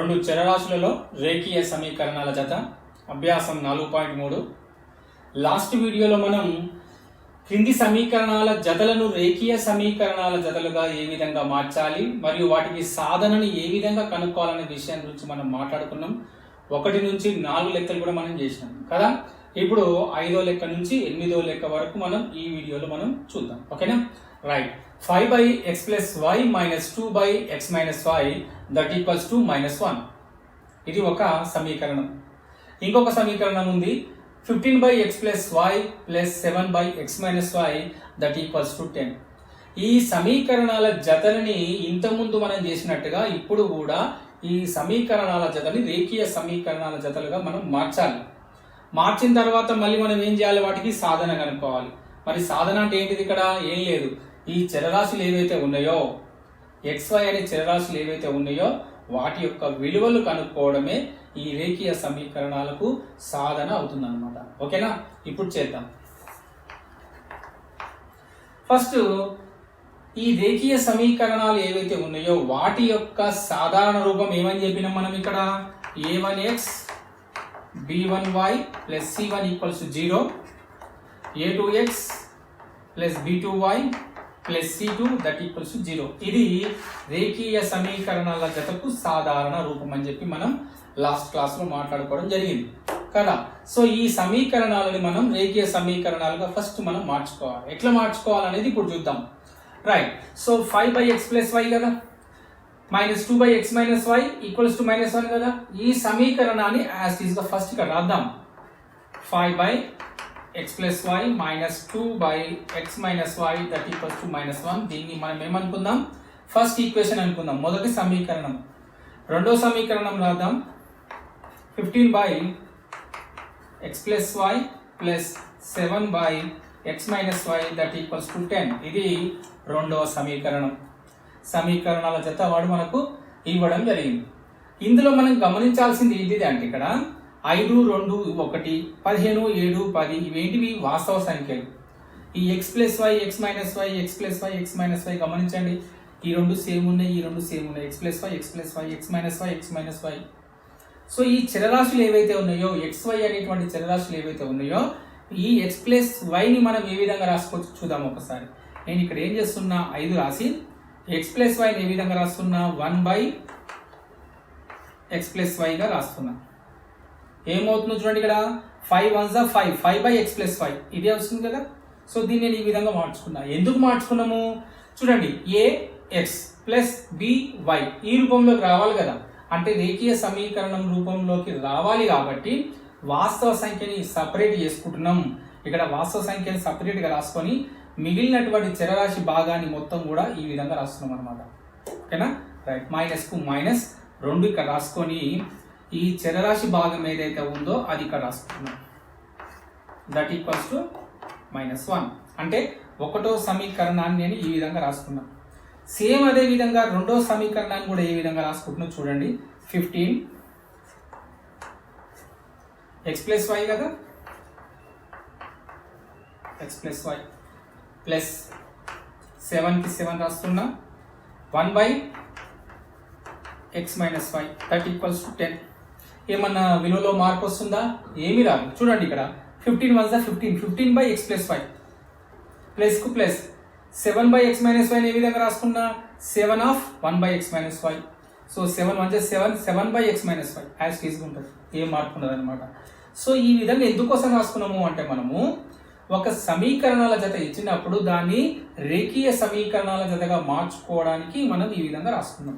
రెండు చరరాశులలో రేఖీయ సమీకరణాల జత అభ్యాసం 4.3. లాస్ట్ వీడియోలో మనం క్రింది సమీకరణాల జతలను రేఖీయ సమీకరణాల జతలుగా ఏ విధంగా మార్చాలి మరియు వాటికి సాధనని ఏ విధంగా కనుక్కోవాలనే విషయం గురించి మనం మాట్లాడుకున్నాం. 1 నుంచి 4 లెక్కలు కూడా మనం చేసినాం కదా. ఇప్పుడు 5వ లెక్క నుంచి 8వ లెక్క వరకు మనం ఈ వీడియోలో మనం చూద్దాం. ఓకేనా? Right. 5/x plus y minus 2/x minus y that equals to -1. ఇది ఒక సమీకరణం. ఇంకొక సమీకరణం ఉంది 15/x plus y plus 7/x minus y that equals to 10. ఈ సమీకరణాల జతలని ఇంతకుముందు మనం చేసినట్టుగా ఇప్పుడు కూడా ఈ సమీకరణాల జతని రేఖీయ సమీకరణాల జతలుగా మనం మార్చాలి. మార్చిన తర్వాత మళ్ళీ మనం ఏం చేయాలి? వాటికి సాధన కనుక్కోవాలి. మరి సాధన అంటే ఏంటిది? ఇక్కడ ఏం లేదు. ఈ చరరాశులు ఏవైతే ఉన్నాయో xy అనే చరరాశులు ఏవైతే ఉన్నాయో వాటి యొక్క విలువలు కనుక్కోవడమే ఈ రేఖీయ సమీకరణాలకు సాధన అవుతుందన్నమాట. ఓకేనా? ఇప్పుడు చేద్దాం. ఫస్ట్ ఈ రేఖీయ సమీకరణాలు ఏవైతే ఉన్నాయో వాటి యొక్క సాధారణ రూపం ఏమని చెప్పినాం మనం ఇక్కడ? a1x b1y plus c1 equals to 0, a2x plus b2y plus c2 that equals to 0. ఇది రేఖీయ సమీకరణాల జతకు సాధారణ రూపం అని చెప్పి మనం లాస్ట్ క్లాస్లో మాట్లాడుకోవడం జరిగింది కదా. సో ఈ సమీకరణాలని మనం రేఖీయ సమీకరణాలుగా ఫస్ట్ మనం మార్చుకోవాలి. ఎట్లా మార్చుకోవాలనేది ఇప్పుడు చూద్దాం. Right. So 5/x plus y కదా, minus 2/x minus y equals to -1 కదా. ఈ సమీకరణాన్ని యాజ్ ఈజ్ గా ఫస్ట్ ఇక్కడ రాద్దాం. 5/x plus y minus 2/x minus y that equals to -1. దీన్ని మనం ఏమనుకుందాం? ఫస్ట్ ఈక్వేషన్ అనుకుందాం, మొదటి సమీకరణం. రెండో సమీకరణం రాద్దాం. 15/x plus y plus 7/x minus y that equals to 10. ఇది రెండవ సమీకరణం. సమీకరణాల జత వాడు మనకు ఇవ్వడం జరిగింది. ఇందులో మనం గమనించాల్సింది ఏంటిది అంటే ఇక్కడ 5, 2, 1, 15, 7, 10 ఇవేంటివి? వాస్తవ సంఖ్యలు. ఈ x plus y, x minus y, x plus y, x minus y గమనించండి. ఈ రెండు సేమ్ ఉన్నాయి, ఈ రెండు సేమ్ ఉన్నాయి. x plus y, x plus y, x minus y, x minus y. So ఈ చరరాశులు ఏవైతే ఉన్నాయో xy అనేటువంటి చరరాశులు ఏవైతే ఉన్నాయో ఈ x plus y ని మనం ఏ విధంగా రాసుకోవచ్చు చూద్దాం ఒకసారి. నేను ఇక్కడ ఏం చేస్తున్నా? 5 రాసి x plus y ని ఏ విధంగా రాస్తున్నా? 1/x plus y గా రాస్తున్నా. ఏమవుతుందో చూడండి ఇక్కడ 5 1s 5, 5/x plus y ఇదే వస్తుంది కదా. సో దీన్ని నేను ఈ విధంగా మార్చుకున్నా. ఎందుకు మార్చుకున్నాము చూడండి. ax plus by ఈ రూపంలోకి రావాలి కదా, అంటే రేఖీయ సమీకరణం రూపంలోకి రావాలి కాబట్టి వాస్తవ సంఖ్యని సపరేట్ చేసుకుంటున్నాం. ఇక్కడ వాస్తవ సంఖ్యని సపరేట్గా రాసుకొని మిగిలినటువంటి చరరాశి భాగాన్ని మొత్తం కూడా ఈ విధంగా రాస్తున్నాం అనమాట. ఓకేనా? రైట్. మైనస్కు మైనస్ 2 ఇక్కడ రాసుకొని ఈ చరరాశి భాగం ఏదైతే ఉందో అది ఇక్కడ రాసుకుంటున్నాం. That equals to -1. అంటే ఒకటో సమీకరణాన్ని నేను ఈ విధంగా రాసుకున్నాను. సేమ్ అదే విధంగా రెండో సమీకరణాన్ని కూడా ఏ విధంగా రాసుకుంటున్నా చూడండి. 15x plus y కదా, x plus y ప్లస్ 7కి 7 రాస్తున్నా. 1/x minus y that equals to 10. ఏమన్నా విలువలో మార్పు వస్తుందా? ఏమీ రాదు. చూడండి ఇక్కడ 15 1s 15, 15/x plus y plus కు ప్లస్ 7/x minus y ఏ విధంగా రాసుకున్నా? 7 of 1/x minus y. So 7 1s 7, 7/x minus y as is ఉంటుంది, ఏం మార్పు ఉండదు అనమాట. సో ఈ విధంగా ఎందుకోసం రాసుకున్నాము అంటే మనము ఒక సమీకరణాల జత ఇచ్చినప్పుడు దాన్ని రేఖీయ సమీకరణాల జతగా మార్చుకోవడానికి మనం ఈ విధంగా రాసుకున్నాం.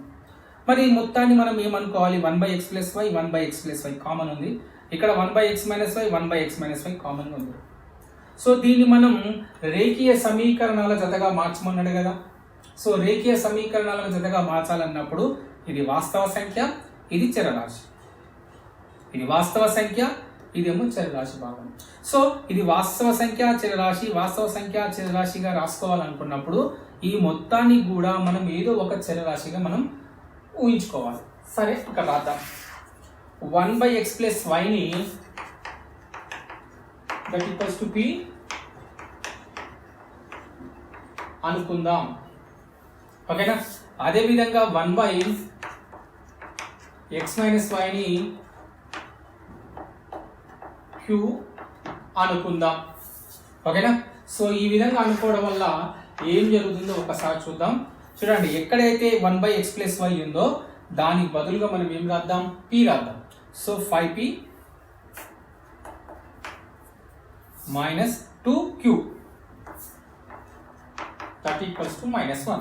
మరి మొత్తాన్ని మనం ఏమనుకోవాలి? 1/x plus y, 1/x plus y common ఉంది. ఇక్కడ 1/x minus y, 1/x minus y common ఉంది. సో దీన్ని మనం రేఖీయ సమీకరణాల జతగా మార్చమన్నాడు కదా. సో రేఖీయ సమీకరణాల జతగా మార్చాలన్నప్పుడు ఇది వాస్తవ సంఖ్య, ఇది చరరాశి. ఇది వాస్తవ సంఖ్య, ఇదేమో చరరాశి భాగం. సో ఇది వాస్తవ సంఖ్య చరరాశి, వాస్తవ సంఖ్య చరరాశిగా రాసుకోవాలనుకున్నప్పుడు ఈ మొత్తాన్ని కూడా మనం ఏదో ఒక చరరాశిగా మనం ఊహించుకోవాలి. సరే, ఇక్కడ రాద్దాం. 1/x plus y ని దట్ ఈక్వల్స్ టు p అనుకుందాం. ఓకేనా? అదే విధంగా 1/x x మైనస్ వైని క్యూ అనుకుందాం. ఓకేనా? సో ఈ విధంగా అనుకోవడం వల్ల ఏం జరుగుతుందో ఒకసారి చూద్దాం. చూడండి, ఎక్కడైతే 1/x ప్లస్ వై ఉందో దానికి బదులుగా మనం ఏం రాద్దాం? p రాద్దాం. So 5p minus 2q that equals to -1.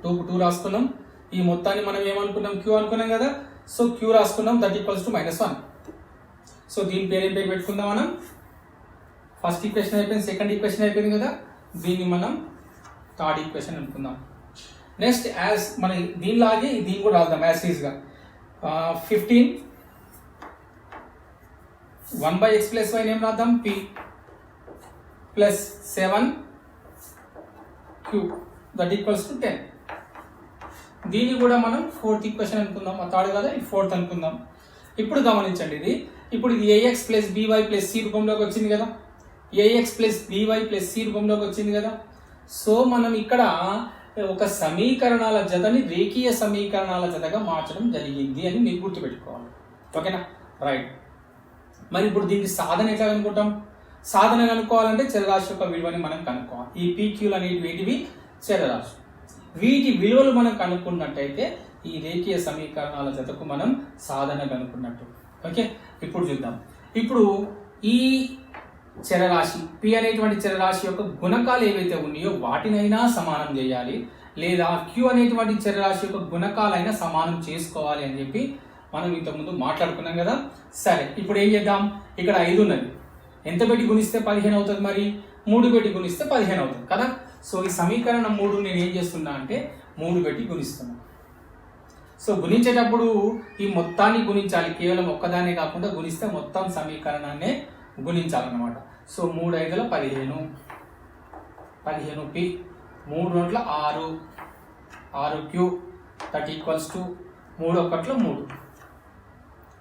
2 రాసుకున్నాం. ఈ మొత్తాన్ని మనం ఏమనుకున్నాం? q అనుకున్నాం కదా. సో q రాసుకున్నాం, దట్ ఈక్వల్స్ టు -1. సో దీని పేరు ఏం పేరు పెట్టుకుందాం మనం? ఫస్ట్ ఈక్వేషన్ అయిపోయింది, సెకండ్ ఈక్వేషన్ అయిపోయింది కదా. దీన్ని మనం థర్డ్ ఈక్వేషన్ అనుకుందాం. నెక్స్ట్ యాజ్ మన దీనిలాగే దీన్ని కూడా రాద్దాం యాజ్ ఈజ్గా. 15 1/x ప్లస్ వై ఏం రాద్దాం? p plus 7q that equals to 10. దీన్ని కూడా మనం ఫోర్త్ ఈక్వేషన్ అనుకుందాం. థర్డ్ కదా, ఇది ఫోర్త్ అనుకుందాం. ఇప్పుడు గమనించండి, ఇప్పుడు ఇది ax plus by plus c రూపంలోకి వచ్చింది కదా. ax plus by plus c రూపంలోకి వచ్చింది కదా. సో మనం ఇక్కడ ఒక సమీకరణాల జతని రేఖీయ సమీకరణాల జతగా మార్చడం జరిగింది అని మీరు గుర్తుపెట్టుకోవాలి. ఓకేనా? రైట్. మరి ఇప్పుడు దీనికి సాధన ఎట్లా కనుక్కుంటాం? సాధన కనుక్కోవాలంటే చరరాశి యొక్క విలువని మనం కనుక్కోవాలి. ఈ పీక్యూలు అనేటివి చరరాశి. వీటి విలువలు మనం కనుక్కున్నట్టయితే ఈ రేఖీయ సమీకరణాల జతకు మనం సాధన కనుక్కున్నట్టు. ఓకే, ఇప్పుడు చూద్దాం. ఇప్పుడు ఈ చరరాశి p అనేటువంటి చరరాశి యొక్క గుణకాలు ఏవైతే ఉన్నాయో వాటినైనా సమానం చేయాలి, లేదా q అనేటువంటి చరరాశి యొక్క గుణకాలైనా సమానం చేసుకోవాలి అని చెప్పి మనం ఇంతకుముందు మాట్లాడుకున్నాం కదా. సరే, ఇప్పుడు ఏం చేద్దాం? ఇక్కడ 5 ఉన్నది. ఎంత పెట్టి గుణిస్తే 15 అవుతుంది? మరి 3 పెట్టి గుణిస్తే 15 అవుతుంది కదా. సో ఈ సమీకరణం 3 నేను ఏం చేస్తున్నా అంటే 3 పెట్టి గుణిస్తున్నా. సో గుణించేటప్పుడు ఈ మొత్తాన్ని గుణించాలి, కేవలం ఒక్కదాన్నే కాకుండా గుణిస్తే మొత్తం సమీకరణాన్ని గుణించాలన్నమాట. So 3 5 15, 15p, 3 2 6, 6q that equals to 3 1 3.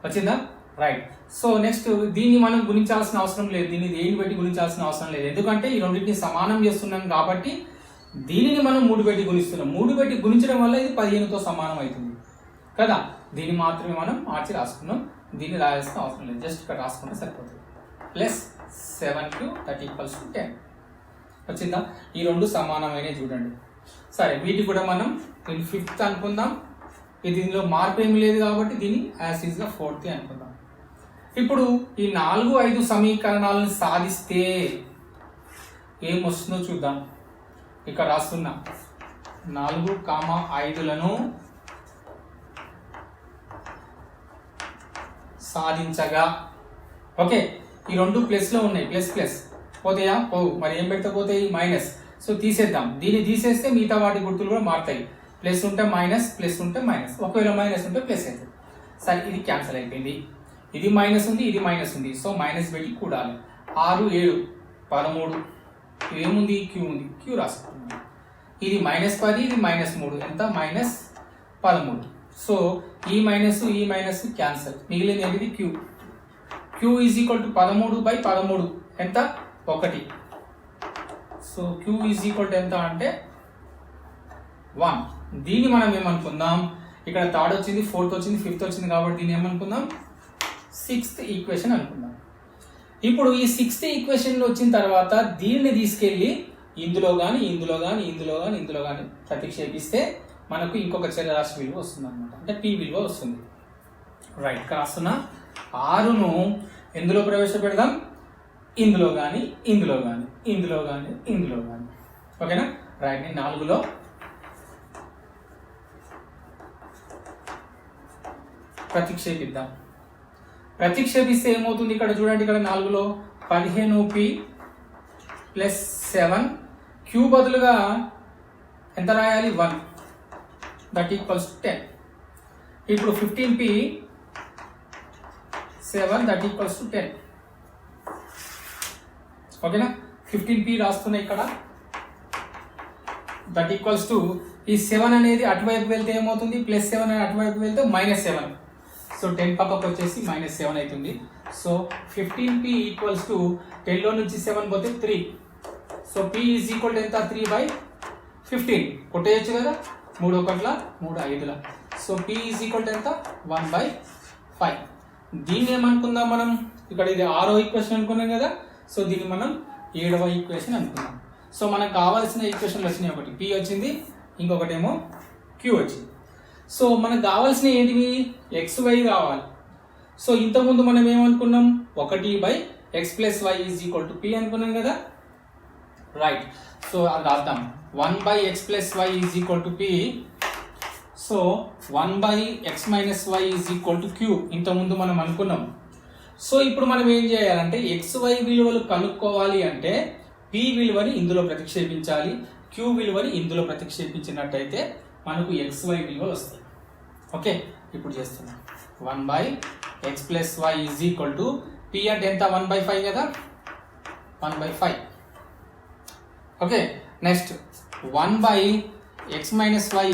వచ్చిందా? రైట్. సో నెక్స్ట్ దీన్ని మనం గుణించాల్సిన అవసరం లేదు, దీన్ని దేన్ని బట్టి గుణించాల్సిన అవసరం లేదు, ఎందుకంటే ఈ రెండింటిని సమానం చేస్తున్నాం కాబట్టి దీనిని మనం 3 పెట్టి గుణిస్తున్నాం. 3 పెట్టి గుణించడం వల్ల ఇది 15తో సమానం అవుతుంది కదా. దీన్ని మాత్రమే మనం మార్చి రాసుకున్నాం, దీన్ని రాయాల్సిన అవసరం లేదు, జస్ట్ ఇక్కడ రాసుకుంటే సరిపోతుంది. Plus 7q that equals to 10. వచ్చిందా? ఈ రెండు సమానమైన చూడండి. సరే, వీటి కూడా మనం దీన్ని 5th అనుకుందాం. దీనిలో మార్పు ఏమి లేదు కాబట్టి దీన్ని యాజ్ ఈజ్గా 4th అనుకుందాం. ఇప్పుడు ఈ 4 5 సమీకరణాలను సాధిస్తే ఏమొస్తుందో చూద్దాం. ఇక్కడ రాస్తున్నా 4, 5లను సాధించగా. ఓకే, ఈ రెండు ప్లస్లో ఉన్నాయి, ప్లస్ ప్లస్ పోతాయా? పోవు. మరి ఏం పెడితే పోతాయి? మైనస్. సో తీసేద్దాం. దీన్ని తీసేస్తే మిగతా వాటి గుర్తులు కూడా మారుతాయి. ప్లస్ ఉంటే మైనస్, ప్లస్ ఉంటే మైనస్, ఒకవేళ మైనస్ ఉంటే ప్లస్ అవుతుంది. సరే, ఇది క్యాన్సిల్ అయిపోయింది. ఇది మైనస్ ఉంది, ఇది మైనస్ ఉంది. సో మైనస్ పెట్టి కూడాలి. 6 7 13. ఏముంది? క్యూ ఉంది, క్యూ రాసుకుంటుంది. ఇది -10, ఇది -3, ఎంత? -13. సో ఈ మైనస్ క్యాన్సిల్, మిగిలింది ఏంటిది? Q. Q is equal to 13/13 ఎంత? 1. So Q is equal to ఎంత అంటే 1. దీన్ని మనం ఏమనుకుందాం? ఇక్కడ థర్డ్ వచ్చింది, ఫోర్త్ వచ్చింది, ఫిఫ్త్ వచ్చింది కాబట్టి దీన్ని ఏమనుకుందాం? 6th ఈక్వేషన్ అనుకుందాం. ఇప్పుడు ఈ 6th ఈక్వేషన్లో వచ్చిన తర్వాత దీన్ని తీసుకెళ్ళి ఇందులో కానీ ప్రతిక్షేపిస్తే మనకు ఇంకొక చరరాశి విలువ వస్తుంది అనమాట, అంటే p విలువ వస్తుంది. రైట్, ఇక్కడ రాస్తున్నా 6ను ఎందులో ప్రవేశపెడదాం? ఇందులో కానీ. ఓకేనా? రైట్, నేను 4లో ప్రతిక్షేపిద్దాం. ప్రతిక్షేపిస్తే ఏమవుతుంది? ఇక్కడ చూడండి, ఇక్కడ 4లో 15p ప్లస్ 7 q బదులుగా ఎంత రాయాలి? 1 దట్ ఈక్వల్స్ 10. ఇప్పుడు 15p 7 దట్ ఈక్వల్స్ 10. ఓకేనా? 15p రాస్తున్నా ఇక్కడ, దట్ ఈక్వల్స్ టు ఈ 7 అనేది అటువైపు వెళ్తే ఏమవుతుంది? ప్లస్ 7 అనేది అటువైపు వెళ్తే -7. సో 10 పక్కకు వచ్చేసి -7 అవుతుంది. సో 15p ఈక్వల్స్ టు 10లో నుంచి 7 పోతే 3. So p is equal to ఎంత? 3/15. కొట్టేయచ్చు కదా. 3 1 3 5. So p is equal to ఎంత 1/5. దీన్ని ఏమనుకుందాం మనం, ఇక్కడ ఇది 6వ ఈక్వేషన్ అనుకున్నాం కదా, సో దీన్ని మనం 7వ ఈక్వేషన్ అనుకున్నాం. సో మనకు కావాల్సిన ఈక్వేషన్లు వచ్చినాయి, ఒకటి p వచ్చింది, ఇంకొకటేమో q వచ్చింది. సో మనకు కావాల్సిన ఏంటివి, xy కావాలి. సో ఇంతకుముందు మనం ఏమనుకున్నాం, 1/x + y = p అనుకున్నాం కదా, రైట్. సో అది రాద్దాం, 1/x + y = p. So 1/x - y = q ఇంతకుముందు మనం అనుకున్నాం. సో ఇప్పుడు మనం ఏం చేయాలంటే xy విలువలు కనుక్కోవాలి అంటే p విలువని ఇందులో ప్రతిక్షేపించాలి, q విలువని ఇందులో ప్రతిక్షేపించినట్టయితే మనకు xy విలువలు వస్తాయి. ఓకే, ఇప్పుడు చేస్తున్నాం. 1/x + y p అంటే ఎంత, 1/5 కదా, 1/5. Okay, next 1/x - y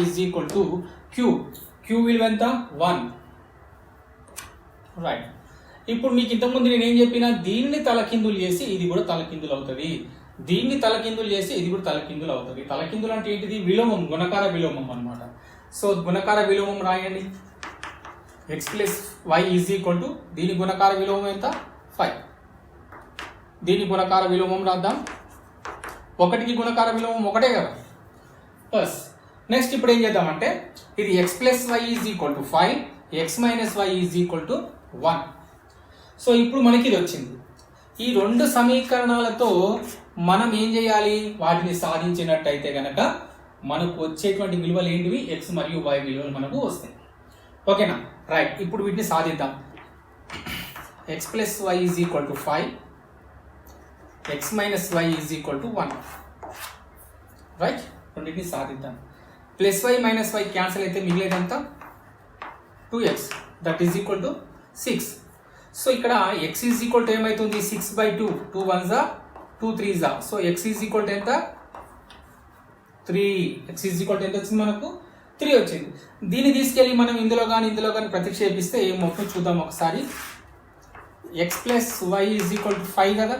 q. q విలువ ఎంత, 1. రైట్. ఇప్పుడు మీకు ఇంతకుముందు నేను ఏం చెప్పినా, దీన్ని తలకిందులు చేసి ఇది కూడా తలకిందులు అవుతుంది, దీన్ని తలకిందులు చేసి ఇది కూడా తలకిందులు అవుతుంది. తలకిందులు అంటే ఏంటిది, విలోమం, గుణకార విలోమం అన్నమాట. సో గుణకార విలోమం రాయండి. x + y దీని గుణకార విలోమం ఎంత, 5. దీని గుణకార విలోమం రాద్దాం. 1కి గుణకార విలోమం 1 కదా, ప్లస్. నెక్స్ట్ ఇప్పుడు ఏం చేద్దామంటే ఇది x + y = 5, x - y = 1. So ఇప్పుడు మనకి ఇది వచ్చింది. ఈ రెండు సమీకరణాలతో మనం ఏం చేయాలి, వాటిని సాధించినట్టయితే గనక మనకు వచ్చేటువంటి విలువలు ఏంటివి, x మరియు y విలువలు మనకు వస్తాయి. ఓకేనా, రైట్. ఇప్పుడు వీటిని సాధిద్దాం. x + y = 5, x - y = 1. Right, రెండింటిని సాధిద్దాం. +y - y క్యాన్సిల్ అయితే మిగిలేదంతా 2x, that is equal to 6. So ఇక్కడ x ఈజ్ ఈక్వల్ టు ఏమవుతుంది, 6/2, 2 1s 2 3s. So x is equal to ఎంత, 3. x ఈజ్ ఈక్వల్ టు ఎంత వచ్చింది మనకు, 3 వచ్చింది. దీన్ని తీసుకెళ్ళి మనం ఇందులో కానీ ప్రతిక్షేపిస్తే ఏమవుతుందో చూద్దాం ఒకసారి. x + y = 5 కదా,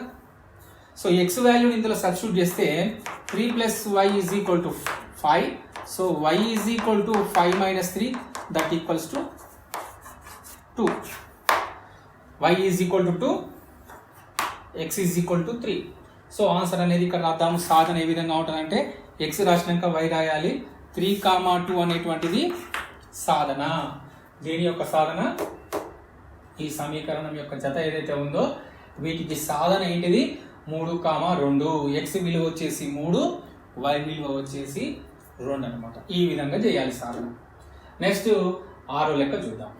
సో x వాల్యూని ఇందులో సబ్స్టిట్యూట్ చేస్తే 3 + y = 5. So y = 5 - 3, that equals to 2. y = 2, x = 3. So answer అనేది ఇక్కడ రాద్దాము. సాధన ఏ విధంగా ఉంటుందంటే x రాసినాక y రాయాలి, 3, 2 అనేటువంటిది సాధన. దీని యొక్క సాధన, ఈ సమీకరణం యొక్క జత ఏదైతే ఉందో వీటికి సాధన ఏంటిది, 3, 2. x విలువ వచ్చేసి 3, y విలువ వచ్చేసి 2 అనమాట. ఈ విధంగా చేయాలి సాధన. నెక్స్ట్ 6వ లెక్క చూద్దాం.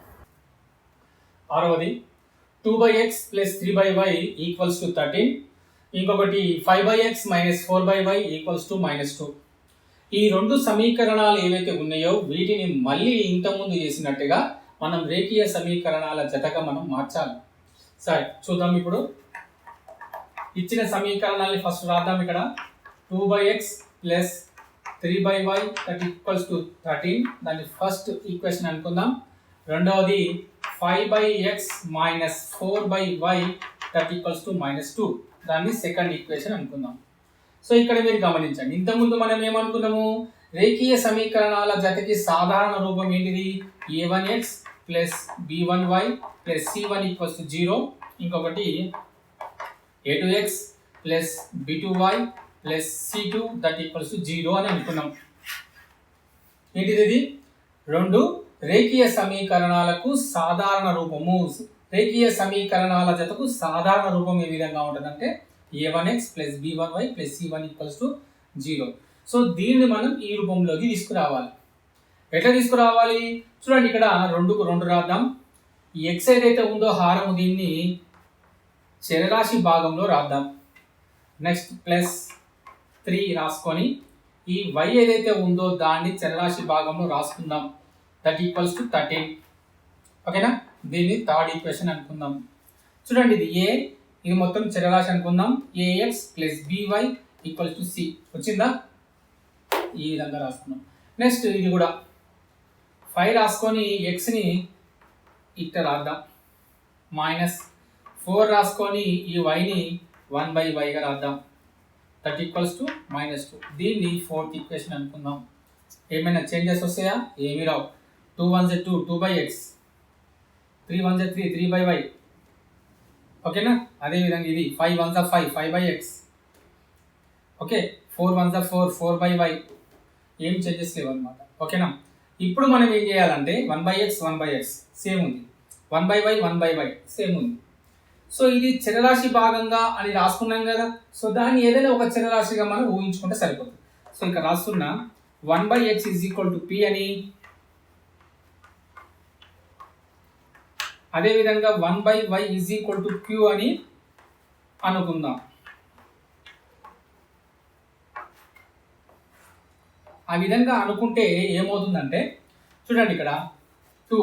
6వది 2/x + 3/y = 13. ఇంకొకటి 5/x - 4/y = -2. ఈ రెండు సమీకరణాలు ఏవైతే ఉన్నాయో వీటిని మళ్ళీ ఇంతకుముందు చేసినట్టుగా మనం రేఖీయ సమీకరణాల జతగా మనం మార్చాలి. సరే చూద్దాం. ఇప్పుడు ఇచ్చిన సమీకరణాన్ని ఫస్ట్ రాద్దాం. ఇక్కడ 2/x + 3/y = 13, దాన్ని ఫస్ట్ ఈక్వేషన్ అనుకుందాం. రెండవది 5/x - 4/y = -2, దాన్ని సెకండ్ ఈక్వేషన్ అనుకుందాం. సో ఇక్కడ మీరు గమనించండి, ఇంతకుముందు మనం ఏమనుకున్నాము, రేఖీయ సమీకరణాల జతకి సాధారణ రూపం ఏంటిది, a1x + b1y + c1 = 0. ఇంకొకటి a2x + b2y + c2 = 0 అని అనుకున్నాం. ఏంటిది, ఇది రెండు రేఖీయ సమీకరణాలకు సాధారణ రూపము. రేఖీయ సమీకరణాల జతకు సాధారణ రూపం ఏ విధంగా ఉంటుందంటే a1x + b1y + c1 = 0. సో దీన్ని మనం ఈ రూపంలోకి తీసుకురావాలి. ఎట్లా తీసుకురావాలి చూడండి, ఇక్కడ 2కు 2 రాద్దాం. ఈ x ఏదైతే ఉందో హారము, దీన్ని చరరాశి భాగంలో రాద్దాం. నెక్స్ట్ +3 రాసుకొని ఈ y ఏదైతే ఉందో దాన్ని చరరాశి భాగంలో రాసుకుందాం. That equals to 13. ఓకేనా, దీన్ని థర్డ్ ఈక్వేషన్ అనుకుందాం. చూడండి, ఇది a, ఇది మొత్తం చరరాశి అనుకుందాం. ax + by = c వచ్చిందా, ఈ విధంగా రాసుకున్నాం. నెక్స్ట్ ఇది కూడా 5 రాసుకొని xని ఇక్కడ రాద్దాం. -4 రాసుకొని ఈ yని 1/yగా రాద్దాం. That equals to -2. దీన్ని ఫోర్త్ ఈక్వేషన్ అనుకుందాం. ఏమైనా చేంజెస్ వస్తాయా, ఏమి రావు. 2 1 2, 2 by x, 3 1 3, 3 by y. ఓకేనా? అదేవిధంగా ఇది 5 1 5, 5 by x. Okay, 4 1 4, 4 by y. ఏం చేంజెస్ లేవు అనమాట. ఓకేనా? ఇప్పుడు మనం ఏం చేయాలంటే 1 by x, 1 by x same ఉంది, 1 by y, 1 by y same ఉంది. సో ఇది చరరాశి భాగంగా అని రాసుకున్నాం కదా. సో దాన్ని ఏదైనా ఒక చరరాశిగా మనం ఊహించుకుంటే సరిపోతుంది. సో ఇక్కడ రాస్తున్నా 1 by x is equal to p అని, అదేవిధంగా 1 by y is equal to q అని అనుకుందాం. ఆ విధంగా అనుకుంటే ఏమవుతుందంటే చూడండి ఇక్కడ 2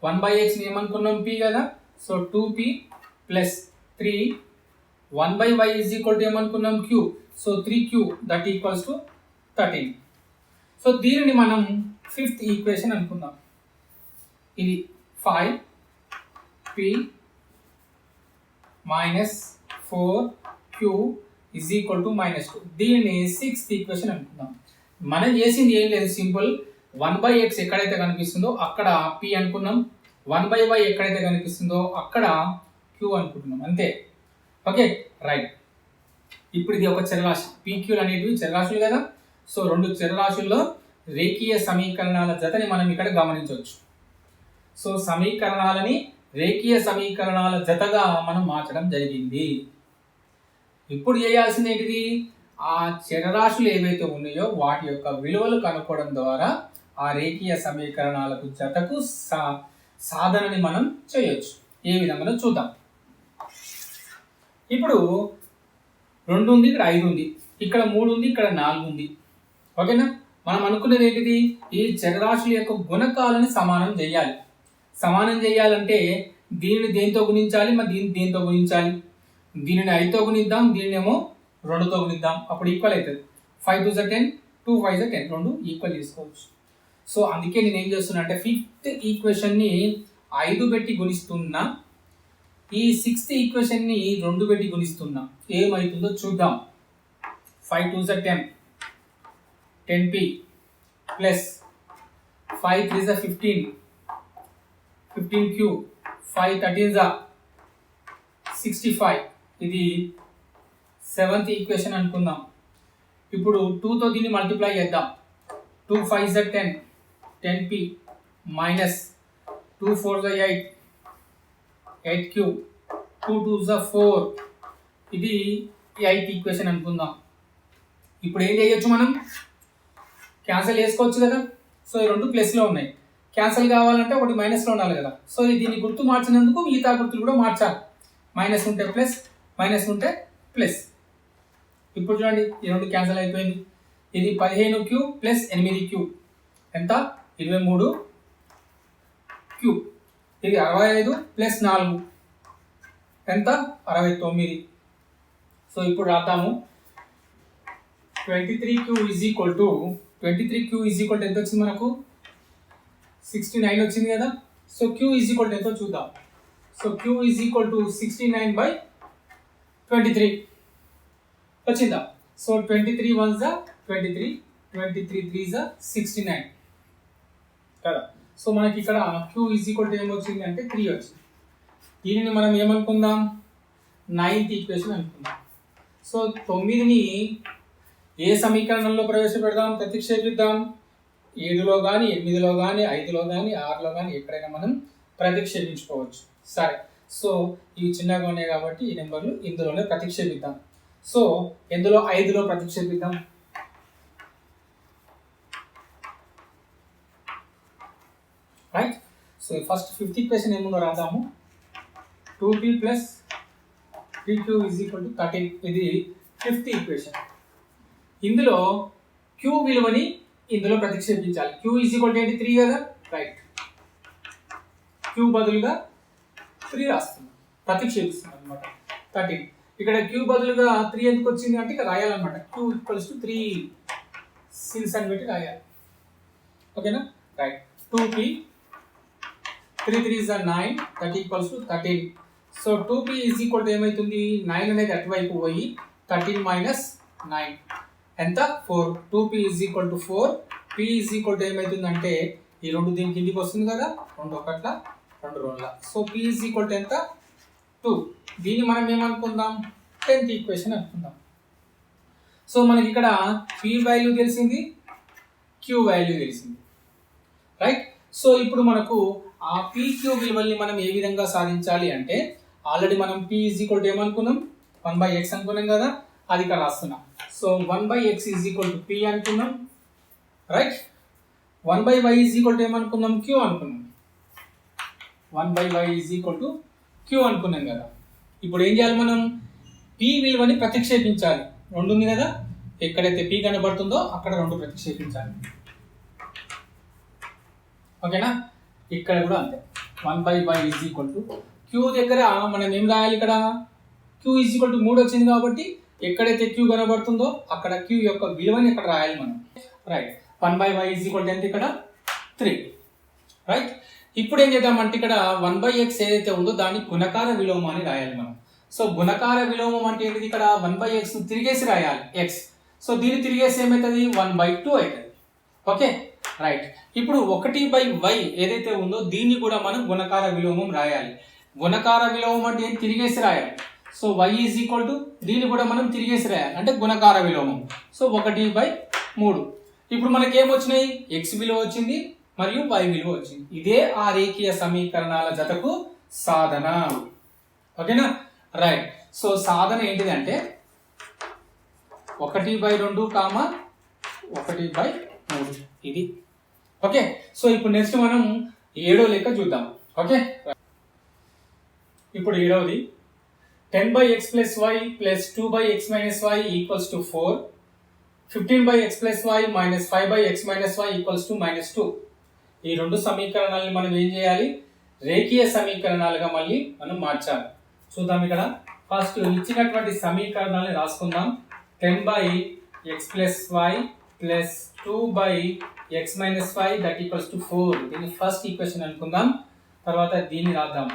1 by x ఏమనుకున్నాం p కదా. So 2p plus 3 1 by y is equal to ఏమనుకున్నాం q. So 3q that equals to 13. So దీనిని మనం ఫిఫ్త్ ఈక్వేషన్ అనుకుందాం. ఇది 5p minus 4q is equal to -2. దీనిని సిక్స్త్ ఈక్వేషన్ అనుకుందాం. మనం చేసింది ఏం లేదు, సింపుల్ 1 by x ఎక్కడైతే కనిపిస్తుందో అక్కడ p అనుకున్నాం, 1 by y ఎక్కడైతే కనిపిస్తుందో అక్కడ q అనుకుంటున్నాం, అంతే. Okay, right. ఇప్పుడు ఇది ఒక చరరాశి, pq అనేటివి చరరాశులు కదా. సో రెండు చరరాశుల్లో రేఖీయ సమీకరణాల జతని మనం ఇక్కడ గమనించవచ్చు. సో సమీకరణాలని రేఖీయ సమీకరణాల జతగా మనం మార్చడం జరిగింది. ఇప్పుడు చేయాల్సింది ఏంటిది, ఆ చరరాశులు ఏవైతే ఉన్నాయో వాటి యొక్క విలువలు కనుక్కోవడం ద్వారా ఆ రేఖీయ సమీకరణాలకు జతకు సాధనని మనం చేయొచ్చు. ఏ విధంగా చూద్దాం. ఇప్పుడు 2 ఉంది, ఇక్కడ 5 ఉంది, ఇక్కడ 3 ఉంది, ఇక్కడ 4 ఉంది. ఓకేనా? మనం అనుకున్నది ఏంటిది, ఈ చరరాశుల యొక్క గుణకాలని సమానం చేయాలి. సమానం చేయాలంటే దీనిని దేంతో గుణించాలి, మరి దీన్ని దేంతో గుణించాలి. దీనిని 5తో గుణిద్దాం, దీనిని ఏమో 2తో గుణిద్దాం, అప్పుడు ఈక్వల్ అవుతుంది. 5 2 10, 2 5 10, రెండు ఈక్వల్ చేసుకోవచ్చు. సో అందుకే నేను ఏం చేస్తున్నా అంటే ఫిఫ్త్ ఈక్వేషన్ని 5 పెట్టి గుణిస్తున్నా, ఈ సిక్స్త్ ఈక్వేషన్ని 2 పెట్టి గుణిస్తున్నా. ఏమవుతుందో చూద్దాం. 5 2 10, 10p ప్లస్ 5 3 15, 15q, 5 13 65. ఇది సెవెంత్ ఈక్వేషన్ అనుకుందాం. ఇప్పుడు 2తో దీన్ని మల్టిప్లై చేద్దాం. 2 5 10, 10p మైనస్ 2 4 8, 8q, 2 2 4. ఇది 8th ఈక్వేషన్ అనుకుందాం. ఇప్పుడు ఏం చేయొచ్చు, మనం క్యాన్సిల్ చేసుకోవచ్చు కదా. సో ఈ 2 ప్లస్లో ఉన్నాయి, క్యాన్సిల్ కావాలంటే ఒకటి మైనస్లో ఉండాలి కదా. సో దీన్ని గుర్తు మార్చినందుకు మిగతా గుర్తులు కూడా మార్చాలి. మైనస్ ఉంటే ప్లస్, మైనస్ ఉంటే ప్లస్. ఇప్పుడు చూడండి, ఈ 2 క్యాన్సిల్ అయిపోయింది. ఇది 15q ప్లస్ 8q ఎంత, 23q. ఇది 65 ప్లస్ 4 ఎంత, 69. సో ఇప్పుడు రాద్దాము. 23q ఈజ్ ఈక్వల్ టు ఎంత వచ్చింది మనకు, 69 వచ్చింది కదా. So q is equal to ఎంతో చూద్దాం. So q is equal to 69/23 వచ్చిందా. సో 23 1s 23, 23 3s 69 కదా. సో మనకి ఇక్కడ q ఈజ్ ఈక్వల్ టు ఏమొచ్చింది అంటే 3 వచ్చింది. దీనిని మనం ఏమనుకుందాం, 9th ఈక్వేషన్ అనుకుందాం. సో 9ని ఏ సమీకరణంలో ప్రవేశపెడదాం, ప్రతిక్షేపిద్దాం. 7లో కానీ 8లో కానీ 5లో కానీ 6లో కానీ ఎక్కడైనా మనం ప్రతిక్షేపించుకోవచ్చు. సరే, సో ఇవి చిన్నగా ఉన్నాయి కాబట్టి ఈ నెంబర్లు ఇందులోనే ప్రతిక్షేపిద్దాం. సో ఎందులో 5లో ప్రతిక్షేపిద్దాం. Right. So first fifth equation ఏముందో రాద్దాము. 2p plus 3q is equal to 13. ఇది ఫిఫ్త్ ఈక్వేషన్. ఇందులో q విలువని ఇందులో ప్రతిక్షేపించాలి. q ఈజ్ ఈక్వల్ టు 3 కదా. రైట్, q బదులుగా 3 రాస్తున్నాం, ప్రతిక్షేపిస్తున్నాం అనమాట. 13. ఇక్కడ q బదులుగా 3 ఎందుకు వచ్చింది అంటే ఇక్కడ రాయాలన్నమాట. q ఈక్వల్స్ టు 3 సిన్స్ అని పెట్టి రాయాలి. ఓకేనా. Right. 2p 3 3s 9, that equals to 13. So 2p is equal to ఏమవుతుంది, 9 అనేది అటువైపు పోయి 13 మైనస్ 9 ఎంత, 4. 2p is equal to 4. p is equal to ఏమవుతుంది అంటే ఈ 2 దీని కిందికి వస్తుంది కదా, 2 ఒకట్ల 2 రెండ్ల. So P is equal to ఎంత 2. దీన్ని మనం ఏమనుకుందాం 10th ఈక్వేషన్ అనుకుందాం. సో మనకి ఇక్కడ P వాల్యూ తెలిసింది, Q వాల్యూ తెలిసింది, రైట్. సో ఇప్పుడు మనకు ఆ PQ విలువల్ని మనం ఏ విధంగా సాధించాలి అంటే ఆల్రెడీ మనం P ఈజ్ ఈక్వల్ టు ఏమనుకున్నాం 1/x అనుకున్నాం కదా, అది ఇక్కడ రాస్తున్నాం. So 1/x is equal to P అనుకున్నాం, right. 1/y is equal to ఏమనుకున్నాం Q అనుకున్నాం. 1/y is equal to Q అనుకున్నాం కదా. ఇప్పుడు ఏం చేయాలి, మనం P విలువని ప్రతిక్షేపించాలి. 2 ఉంది కదా, ఎక్కడైతే P కనబడుతుందో అక్కడ 2 ప్రతిక్షేపించాలి. ఓకేనా, ఇక్కడ కూడా అంతే. 1/y is equal to Q దగ్గర మనం ఏం రాయాలి, ఇక్కడ Q ఈజ్ ఈక్వల్ టు 3 వచ్చింది కాబట్టి ఎక్కడైతే Q కనబడుతుందో అక్కడ Q యొక్క విలువని ఇక్కడ రాయాలి మనం, right. 1/y is equal to ఎంత ఇక్కడ 3, రైట్. ఇప్పుడు ఏం చేద్దామంటే ఇక్కడ 1/x ఏదైతే ఉందో దాన్ని గుణకార విలోమం అని రాయాలి మనం. సో గుణకార విలోమం అంటే ఏంటిది, ఇక్కడ 1/x తిరిగేసి రాయాలి x. సో దీన్ని తిరిగేసి ఏమవుతుంది 1/2 అవుతుంది. Okay, right. ఇప్పుడు 1/y ఏదైతే ఉందో దీన్ని కూడా మనం గుణకార విలోమం రాయాలి. గుణకార విలోమం అంటే తిరిగేసి రాయాలి. So y is equal to దీన్ని కూడా మనం తిరిగేసి రాయాలి, అంటే గుణకార విలోమం. సో 1/3. ఇప్పుడు మనకి ఏమొచ్చినాయి, x విలువ వచ్చింది మరియు y విలువ వచ్చింది. ఇదే ఆ రేఖీయ సమీకరణాల జతకు సాధన. ఓకేనా, రైట్. సో సాధన ఏంటిది అంటే 1/2, 1/3 ఇది. ఓకే, సో ఇప్పుడు నెక్స్ట్ మనం 7వ లెక్క చూద్దాం. ఓకే, ఇప్పుడు 7వది 10/x plus y plus 2/x minus y equals to 4. 15/x plus y minus 5/x minus y equals to -2. ఈ 2 సమీకరణాలను మనం ఏం చేయాలి, రేఖీయ సమీకరణాలుగా మళ్ళీ మనం మార్చాలి. చూద్దాం. ఇక్కడ ఫస్ట్ ఇచ్చినటువంటి సమీకరణాలను రాసుకుందాం. 10/x plus y plus 2/x minus y that equals to 4. దీన్ని ఫస్ట్ ఈక్వేషన్ అనుకుందాం. తర్వాత దీన్ని రాద్దాం.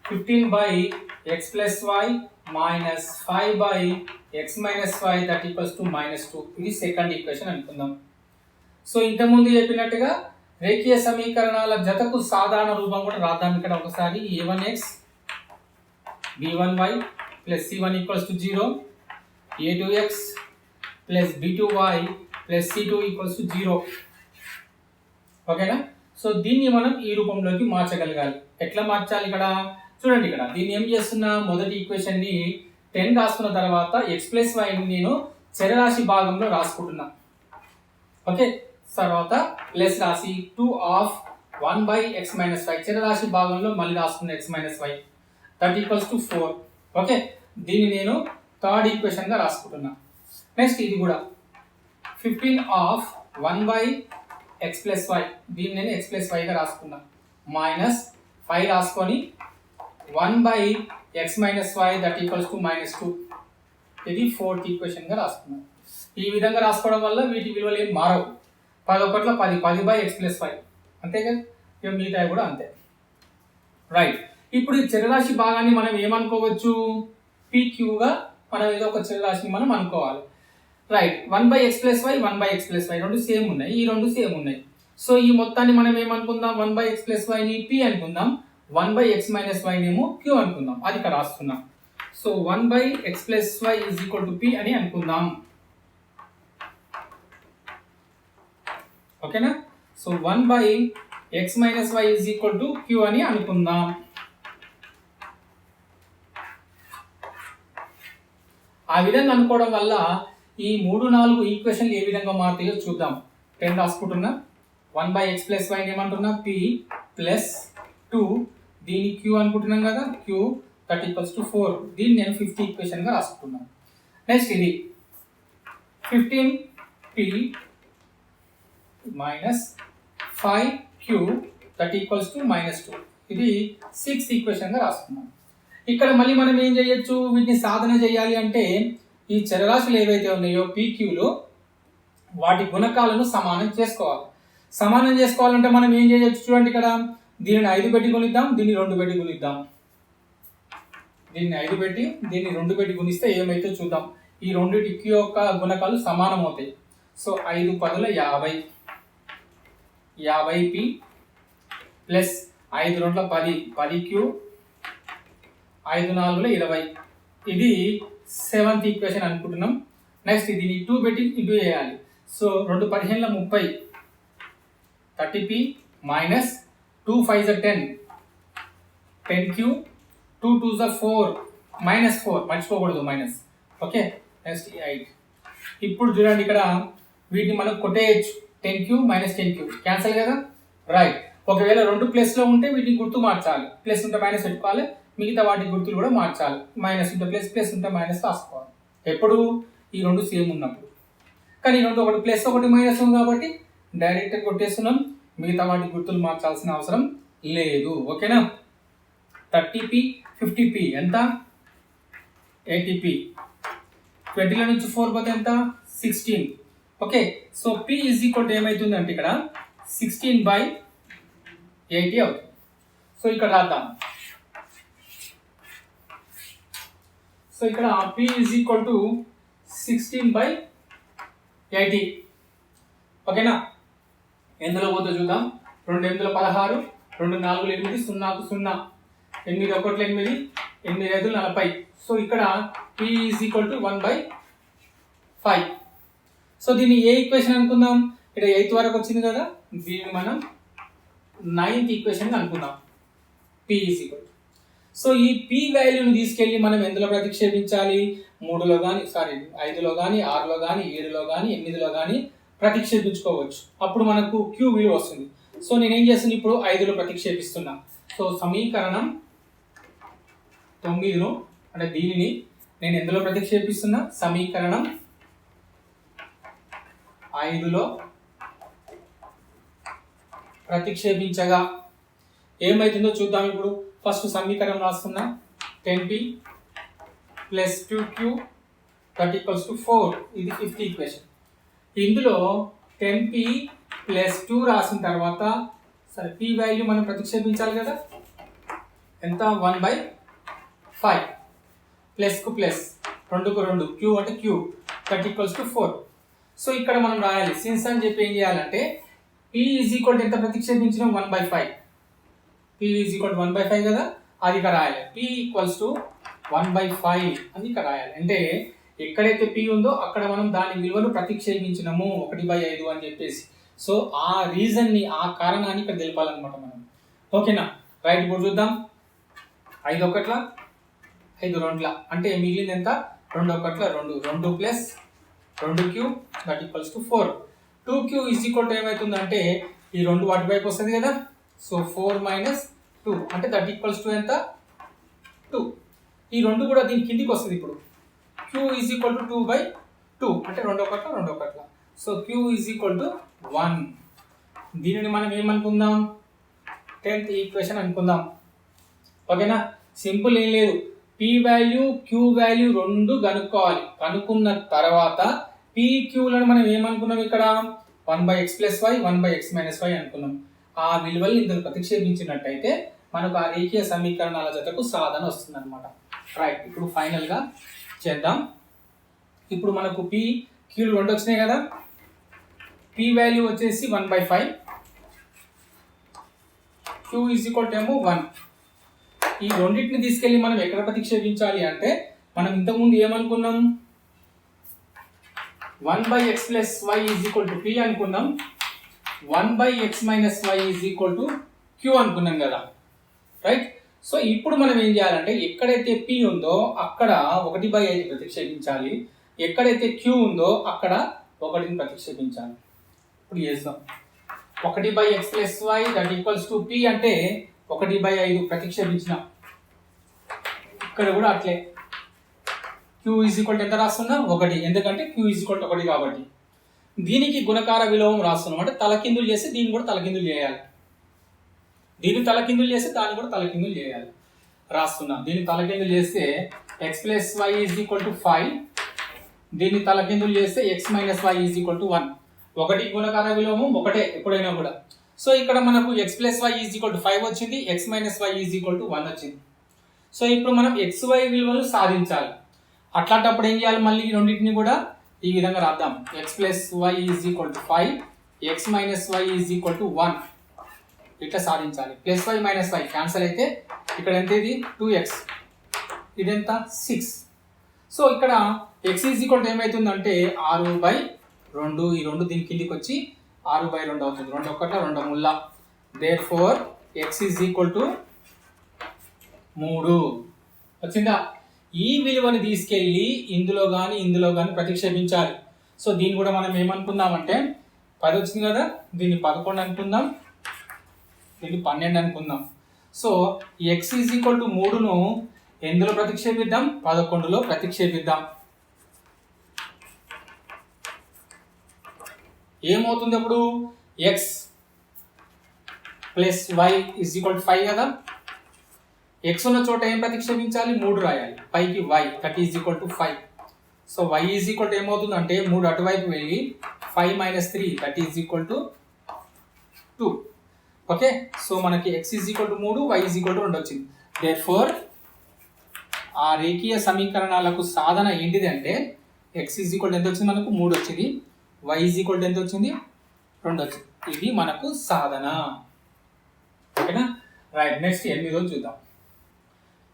15/x plus y minus 5/x minus y that equals to -2. ఇది సెకండ్ ఈక్వేషన్ అనుకుందాం. సో ఇంతకుముందు చెప్పినట్టుగా రేఖీయ సమీకరణాల జతకు సాధారణ రూపం కూడా రాద్దాం. ఇక్కడ ఒకసారి a1x b1y plus c1 equals to 0, a2x plus b2y plus c2 equals to 0. ఓకేనా, సో దీన్ని మనం ఈ రూపంలోకి మార్చగలగాలి. ఎట్లా మార్చాలి, ఇక్కడ చూడండి. ఇక్కడ దీన్ని ఏం చేస్తున్నా, మొదటి ఈక్వేషన్ ని 10 రాసుకున్న తర్వాత x plus y ని నేను చరరాశి భాగంలో రాసుకుంటున్నా. ఓకే, తర్వాత ప్లస్ రాసి 2 of 1/x minus y చరరాశి భాగంలో మళ్ళీ రాసుకున్న x minus y that equals to 4. Okay, దీన్ని నేను థర్డ్ ఈక్వేషన్ గా రాసుకుంటున్నా. నెక్స్ట్ ఇది కూడా 15 of 1/x plus y, దీన్ని నేను x plus y గా రాసుకున్నా. మైనస్ 5 రాసుకొని 1/x minus y that equals to -2. ఇది ఫోర్త్ ఈక్వేషన్ గా రాసుకున్నాం. ఈ విధంగా రాసుకోవడం వల్ల వీటి విలువలు ఏం మారవు. 10 10/x plus y అంతే కదా, ఇక మిగతా కూడా అంతే, రైట్. ఇప్పుడు ఈ చరరాశి భాగాన్ని మనం ఏమనుకోవచ్చు, PQ గా మనం ఏదో ఒక చరరాశిని మనం అనుకోవాలి, right. 1/x plus y 1/x plus y రెండు సేమ్ ఉన్నాయి, ఈ రెండు సేమ్ ఉన్నాయి. సో ఈ మొత్తాన్ని మనం ఏమనుకుందాం, 1/x plus y ని P అనుకుందాం, 1/x minus y నేమో Q అనుకుందాం. అది ఇక్కడ రాస్తున్నాం. So 1/x plus y is equal to P అని అనుకుందాం. ఓకేనా, so 1/x minus y is equal to Q అని అనుకుందాం. ఆ విధంగా అనుకోవడం వల్ల ఈ 3-4 ఈక్వేషన్లు ఏ విధంగా మారుతాయో చూద్దాం. 10 రాసుకుంటున్నా, 1/x plus y ఏమంటున్నా P ప్లస్ 2, దీన్ని Q అనుకుంటున్నాం కదా, Q that equals to 4. దీన్ని నేను 5th ఈక్వేషన్ గా రాసుకుంటున్నాను. నెక్స్ట్ ఇది 15P minus 5Q that equals to -2. ఇది 6th ఈక్వేషన్ గా రాసుకున్నాం. ఇక్కడ మళ్ళీ మనం ఏం చేయొచ్చు, వీటిని సాధన చేయాలి అంటే ఈ చరరాశులు ఏవైతే ఉన్నాయో PQలో వాటి గుణకాలను సమానం చేసుకోవాలి. సమానం చేసుకోవాలంటే మనం ఏం చేయొచ్చు, చూడండి. ఇక్కడ దీనిని 5 పెట్టి గుణిద్దాం, దీన్ని 2 పెట్టి గుణిద్దాం. దీన్ని 5 పెట్టి దీన్ని 2 పెట్టి గుణిస్తే ఏమైతే చూద్దాం. ఈ రెండింటి Q యొక్క గుణకాలు సమానం అవుతాయి. సో 5 10 50. 50p plus 5 2 10 10q 5 4 20. ఇది 7th ఈక్వేషన్ అనుకుంటున్నాం. నెక్స్ట్ దీన్ని 2 పెట్టి ఇంటూ చేయాలి. So 2 15 30 30p minus 2 5 10 10q 2 2 4 minus 4 మర్చిపోకూడదు మైనస్. Okay next 8. ఇప్పుడు చూడండి ఇక్కడ వీటిని మనం కొట్టేయచ్చు. 10q మైనస్ 10q క్యాన్సల్ కదా, రైట్. ఒకవేళ 2 ప్లస్లో ఉంటే వీటిని గుర్తు మార్చాలి. ప్లస్ ఉంటే మైనస్ పెట్టుకోవాలి, మిగతా వాటి గుర్తులు కూడా మార్చాలి. మైనస్ ఉంటే ప్లస్, ప్లస్ ఉంటే మైనస్ రాసుకోవాలి. ఎప్పుడు ఈ రెండు సేమ్ ఉన్నప్పుడు. కానీ ఈ రెండు ఒకటి ప్లస్ ఒకటి మైనస్ ఉంది కాబట్టి డైరెక్ట్గా కొట్టేస్తున్నాం, మిగతా వాటి గుర్తులు మార్చాల్సిన అవసరం లేదు. ఓకేనా. 30p 50p ఎంత 80p. 20లో నుంచి 4 పోతే ఎంత 16. Okay so p is equal to ఏమవుతుంది అంటే ఇక్కడ 16/80 అవుతుంది. సో ఇక్కడ రాద్దాం. సో ఇక్కడ p ఈజ్ ఈక్వల్ టు 16/80. ఓకేనా. ఎందులో పోతే చూద్దాం. 2 8 16, 2 4 8, 0 0, 8 1 8, 8 5 40. సో ఇక్కడ p is equal to 1/5. So దీన్ని ఏ ఈక్వేషన్ అనుకుందాం. ఇక్కడ 8th వరకు వచ్చింది కదా, దీన్ని మనం 9th ఈక్వేషన్ అనుకుందాం. p is equal. సో ఈ p వాల్యూని తీసుకెళ్ళి మనం ఎందులో ప్రతిక్షేపించాలి. 3లో కానీ 5లో కానీ 6లో కానీ 7లో కానీ 8లో కానీ ప్రతిక్షేపించుకోవచ్చు. అప్పుడు మనకు q విలువ వస్తుంది. సో నేనేం చేస్తున్నా ఇప్పుడు 5లో ప్రతిక్షేపిస్తున్నా. సో సమీకరణం 9ను అంటే దీనిని నేను ఎందులో ప్రతిక్షేపిస్తున్నా. సమీకరణం 5లో ప్రతిక్షేపించగా ఏమైతుందో చూద్దాం. ఇప్పుడు ఫస్ట్ సమీకరణం రాస్తున్నా. 10p plus 2q that equals to 4. ఇది 5th ఈక్వేషన్. ఇందులో 10p ప్లస్ 2 రాసిన తర్వాత సరే p వాల్యూ మనం ప్రతిక్షేపించాలి కదా. ఎంత 1/5 ప్లస్ కు ప్లస్ 2కు 2 q అంటే q that equals to 4. So ఇక్కడ మనం రాయాలి. సిన్స్ అని చెప్పి ఏం చేయాలంటే p ఈజ్ ఈక్వల్ టు ఎంత ప్రతిక్షేపించడం 1/5. p ఈజ్ ఈక్వల్ టు 1/5 కదా, అది ఇక్కడ రాయాలి. p ఈక్వల్స్ టు 1/5 అని ఇక్కడ రాయాలి. అంటే ఎక్కడైతే p ఉందో అక్కడ మనం దాని విలువను ప్రతిక్షేపించినాము 1/5 అని చెప్పేసి. సో ఆ రీజన్ని ఆ కారణాన్ని ఇక్కడ తెలపాలన్నమాట మనం. ఓకేనా రైట్. ఇప్పుడు చూద్దాం. 5 1 5 2 అంటే మిగిలింది ఎంత 2 1 2 2 plus 2q that equals to 4. 2q is equal to ఏమవుతుందంటే ఈ 2 వాటి వైపు వస్తుంది కదా. సో 4 మైనస్ 2 అంటే దట్ ఈక్వల్స్ టు ఎంత 2. ఈ 2 కూడా దీని కిందికి వస్తుంది. ఇప్పుడు q ఈజ్ ఈక్వల్ టు 2/2 అంటే 2 1 2 1. So q is equal to 1. దీనిని మనం ఏమనుకుందాం 10th ఈక్వేషన్ అనుకుందాం. ఓకేనా. సింపుల్ ఏం లేదు. p వాల్యూ q వాల్యూ రెండు కనుక్కోవాలి. కనుక్కున్న తర్వాత p qలను మనం ఏమనుకున్నాం ఇక్కడ 1/x + y 1/x - y అనుకున్నాం. ఆ విలువల్ని ఇందులో ప్రతిక్షేపించినట్టయితే మనకు ఆ రేఖీయ సమీకరణాల జతకు సాధన వస్తుంది అనమాట. రైట్. ఇప్పుడు ఫైనల్ గా చేద్దాం. ఇప్పుడు మనకు p qలు రెండు వచ్చినాయి కదా. p వాల్యూ వచ్చేసి 1/5, q ఈజ్ ఈక్వల్ టు 1. ఈ రెండింటిని తీసుకెళ్ళి మనం ఎక్కడ ప్రతిక్షేపించాలి అంటే మనం ఇంతకుముందు ఏమనుకున్నాం 1/x + y = p అనుకున్నాం. 1/x - y = q అనుకున్నాం కదా, రైట్. సో ఇప్పుడు మనం ఏం చేయాలంటే ఎక్కడైతే p ఉందో అక్కడ 1/5 ప్రతిక్షేపించాలి. ఎక్కడైతే q ఉందో అక్కడ 1ని ప్రతిక్షేపించాలి. ఇప్పుడు చేద్దాం. 1/x + y = p అంటే 1/5 ప్రతిక్షేపించిన. ఇక్కడ కూడా అట్లే q ఈజ్ ఈక్వల్ టు ఎంత రాస్తున్నా 1, ఎందుకంటే q ఈజ్ ఈక్వల్ టు 1 కాబట్టి. దీనికి గుణకార విలోమం రాస్తున్నాం అంటే తలకిందులు చేసి దీన్ని కూడా తలకిందులు చేయాలి. దీన్ని తలకిందులు చేసి దాన్ని కూడా తలకిందులు చేయాలి. రాస్తున్నా. దీన్ని తలకిందులు చేస్తే x + y = 5, దీన్ని తలకిందులు చేస్తే x - y = 1. 1 గుణకార విలోమం 1 ఎప్పుడైనా కూడా. సో ఇక్కడ మనకు x + y = 5 వచ్చింది, x - y = 1 వచ్చింది. సో ఇప్పుడు మనం xy విలువలు సాధించాలి. అట్లాంటప్పుడు ఏం చేయాలి, మళ్ళీ ఈ రెండింటిని కూడా ఈ విధంగా రాద్దాం. x + y = 5 X minus Y is equal to 1 ఇట్లా సాధించాలి. Plus Y minus Y cancel అయితే ఇక్కడ ఎంత, ఇది 2x, ఇది ఎంత 6. సో ఇక్కడ ఎక్స్ ఈజ్ ఈక్వల్ టు ఏమవుతుందంటే 6/2, ఈ 2 దీని కిందికి వచ్చి 6/2 అవుతుంది. 2 1 2 ముళ్ళ. Therefore X is equal to 3 వచ్చిందా? ఈ విలువని తీసుకెళ్ళి ఇందులో కానీ ప్రతిక్షేపించాలి. సో దీన్ని కూడా మనం ఏమనుకుందామంటే 10 వచ్చింది కదా, దీన్ని 11 అనుకుందాం, దీన్ని 12 అనుకుందాం. So X is equal to 3ను ఎందులో ప్రతిక్షేపిద్దాం? 11లో ప్రతిక్షేపిద్దాం. ఏమవుతుంది అప్పుడు? X plus Y is equal to 5 కదా. ఎక్స్ ఉన్న చోట ఏం ప్రతిక్షేపించాలి? 3 రాయాలి. పైకి Y, that is equal to 5. So Y is equal to ఏమవుతుందంటే 3 అటువైపు వెళ్ళి 5 - 3 that is equal to 2. Okay, so మనకి X is equal to 3, Y is equal to 2 వచ్చింది. దేర్ ఫోర్ ఆ రేఖీయ సమీకరణాలకు సాధన ఏంటిది అంటే ఎక్స్ ఈజ్ ఈక్వల్ టు ఎంత వచ్చింది మనకు? 3 వచ్చింది. వై ఈజ్ ఈక్వల్ టు ఎంత వచ్చింది? 2 వచ్చింది. ఇది మనకు సాధన. ఓకేనా? రైట్, నెక్స్ట్ 8వ చూద్దాం.